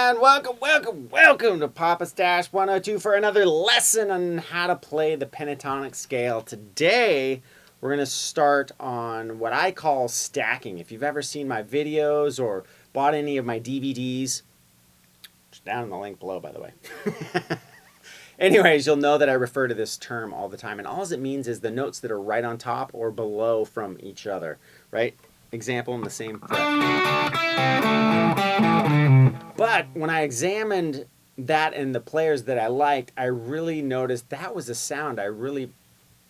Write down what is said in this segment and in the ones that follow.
And welcome to Papastache 102 for another lesson on how to play the pentatonic scale. Today, we're going to start on what I call stacking. If you've ever seen my videos or bought any of my DVDs, it's down in the link below, by the way. Anyways, you'll know that I refer to this term all the time, and all it means is the notes that are right on top or below from each other, right? Example, in the same fret. But when I examined that and the players that I liked, I really noticed that was a sound I really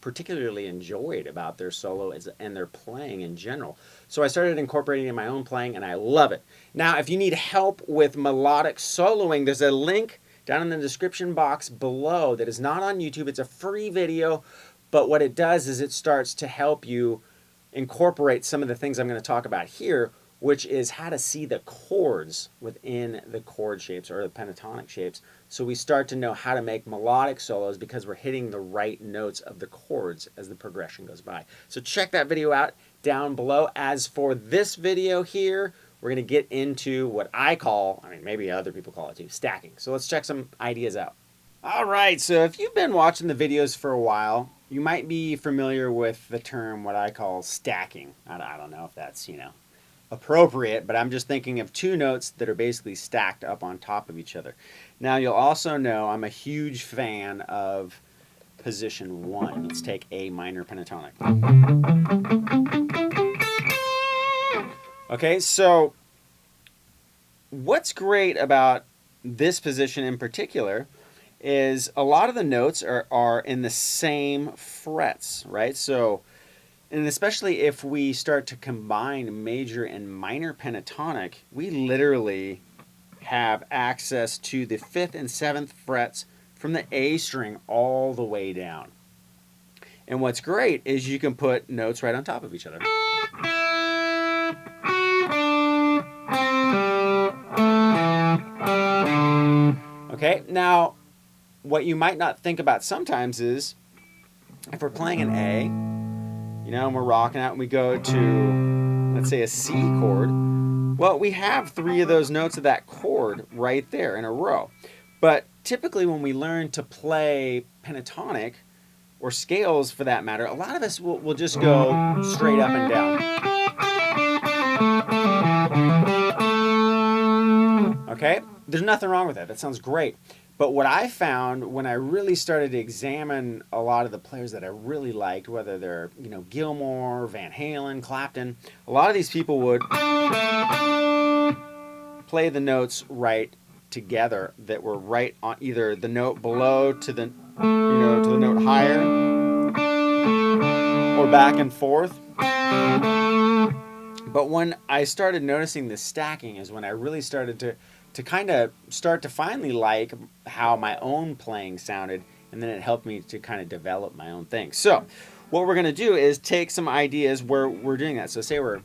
particularly enjoyed about their solo and their playing in general. So I started incorporating it in my own playing, and I love it. Now, if you need help with melodic soloing, there's a link down in the description box below that is not on YouTube. It's a free video, but what it does is it starts to help you incorporate some of the things I'm going to talk about here, which is how to see the chords within the chord shapes or the pentatonic shapes. So we start to know how to make melodic solos because we're hitting the right notes of the chords as the progression goes by. So check that video out down below. As for this video here, we're going to get into what I call, maybe other people call it too, stacking. So let's check some ideas out. All right, so if you've been watching the videos for a while, you might be familiar with the term what I call stacking. I don't know if that's, appropriate, but I'm just thinking of two notes that are basically stacked up on top of each other. Now, you'll also know I'm a huge fan of position 1. Let's take A minor pentatonic. Okay, so what's great about this position in particular is a lot of the notes are in the same frets, right? So, and especially if we start to combine major and minor pentatonic, we literally have access to the 5th and 7th frets from the A string all the way down. And what's great is you can put notes right on top of each other. Okay, now what you might not think about sometimes is if we're playing an A, and we're rocking out and we go to, let's say, a C chord, well, we have 3 of those notes of that chord right there in a row. But typically when we learn to play pentatonic, or scales for that matter, a lot of us will just go straight up and down. Okay? There's nothing wrong with that. That sounds great. But what I found when I really started to examine a lot of the players that I really liked, whether they're, Gilmour, Van Halen, Clapton, a lot of these people would play the notes right together that were right on either the note below to the, to the note higher, or back and forth. But when I started noticing this stacking is when I really started to kind of start to finally like how my own playing sounded, and then it helped me to kind of develop my own thing. So what we're going to do is take some ideas where we're doing that. So say we're...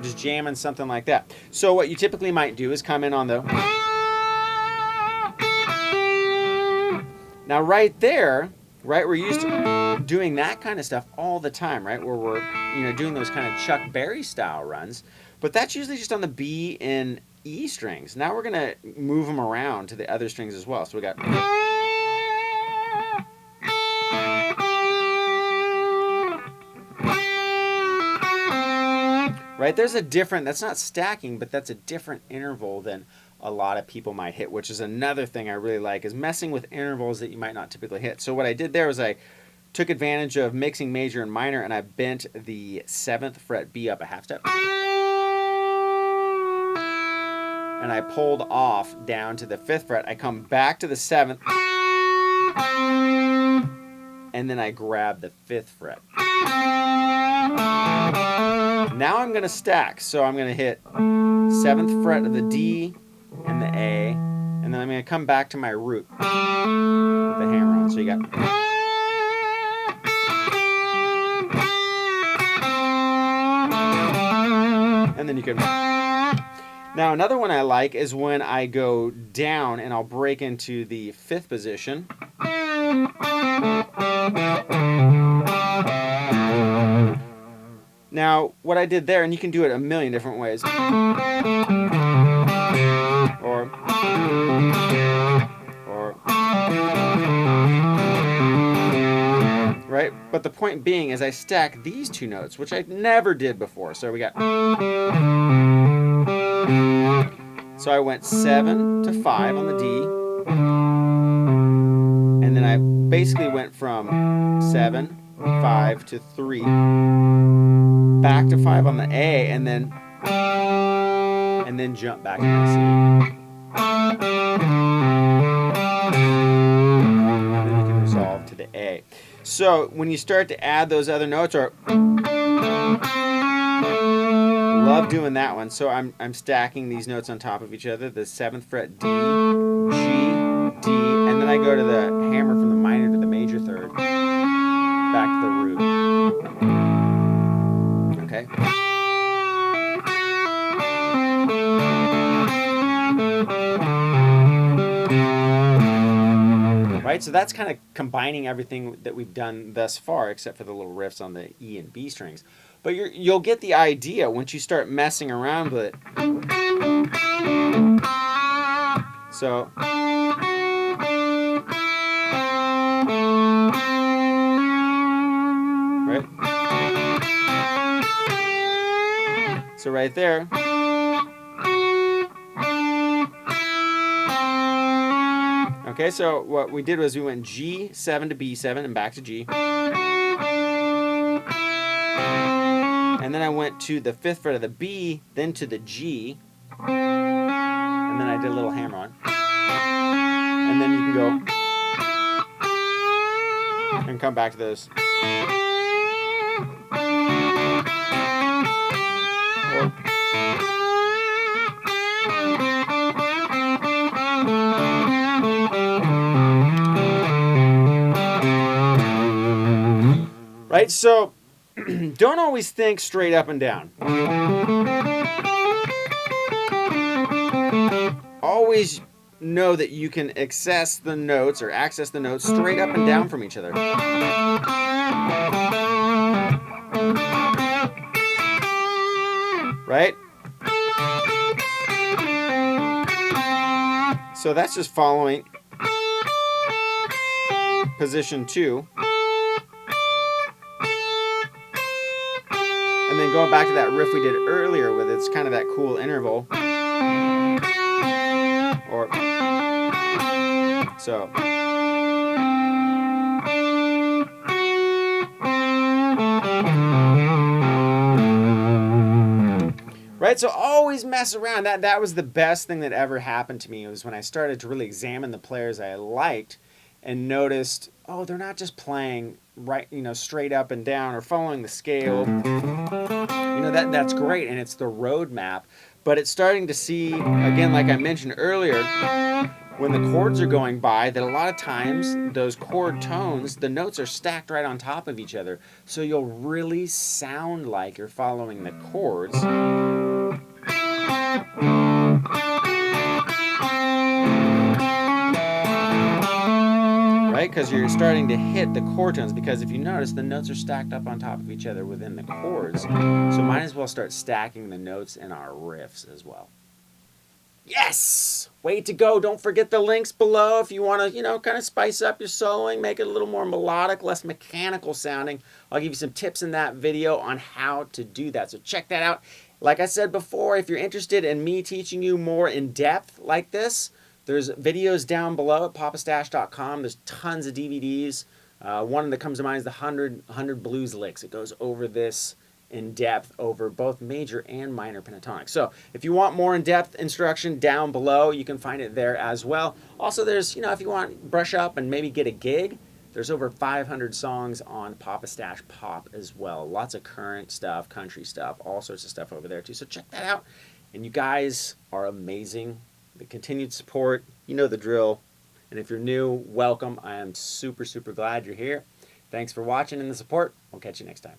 just jamming something like that. So what you typically might do is come in on the... Now right there, we're used to doing that kind of stuff all the time, right? Where we're, doing those kind of Chuck Berry style runs. But that's usually just on the B and E strings. Now we're going to move them around to the other strings as well. So we got... Right, there's a different, that's not stacking, but that's a different interval than a lot of people might hit, which is another thing I really like, is messing with intervals that you might not typically hit. So what I did there was I took advantage of mixing major and minor, and I bent the 7th fret B up a half step. And I pulled off down to the 5th fret. I come back to the 7th, and then I grab the 5th fret. Now I'm going to stack, so I'm going to hit 7th fret of the D and the A, and then I'm going to come back to my root with the hammer on. So you got... And then you can... Now another one I like is when I go down and I'll break into the 5th position. Now what I did there, and you can do it a million different ways. Or right? But the point being is I stack these 2 notes, which I never did before. So we got, so I went 7 to 5 on the D, and then I basically went from 7, 5 to 3, back to 5 on the A, and then jump back to the C. And then you can resolve to the A. So when you start to add those other notes, or love doing that one. So I'm stacking these notes on top of each other. The 7th fret D, G, D, and then I go to the hammer from the minor to the major 3rd, back to the root. Okay. Right, so that's kind of combining everything that we've done thus far, except for the little riffs on the E and B strings. But you'll get the idea once you start messing around with it. So, right? So right there. Okay, so what we did was we went G7 to B7 and back to G. And then I went to the 5th fret of the B, then to the G. And then I did a little hammer on. And then you can go and come back to those. Right, so don't always think straight up and down. Always know that you can access the notes straight up and down from each other. Right? So that's just following position 2. And then going back to that riff we did earlier with it's kind of that cool interval. Or so. Right? So always mess around. That was the best thing that ever happened to me. It was when I started to really examine the players I liked and noticed, oh, they're not just playing right, straight up and down or following the scale. That's great, and it's the roadmap. But it's starting to see, again, like I mentioned earlier, when the chords are going by, that a lot of times those chord tones, the notes are stacked right on top of each other. So you'll really sound like you're following the chords. Right? Because you're starting to hit the chord tones, because if you notice, the notes are stacked up on top of each other within the chords. So might as well start stacking the notes in our riffs as well. Yes! Way to go. Don't forget the links below if you want to, kind of spice up your soloing, make it a little more melodic, less mechanical sounding. I'll give you some tips in that video on how to do that. So check that out. Like I said before, if you're interested in me teaching you more in depth like this, there's videos down below at papastache.com. There's tons of DVDs. One that comes to mind is the 100 Blues Licks. It goes over this in depth over both major and minor pentatonic. So if you want more in-depth instruction down below, you can find it there as well. Also, there's, if you want to brush up and maybe get a gig, there's over 500 songs on Papastache Pop as well. Lots of current stuff, country stuff, all sorts of stuff over there too. So check that out. And you guys are amazing. The continued support, you know the drill. And if you're new, welcome. I am super, super glad you're here. Thanks for watching and the support. We'll catch you next time.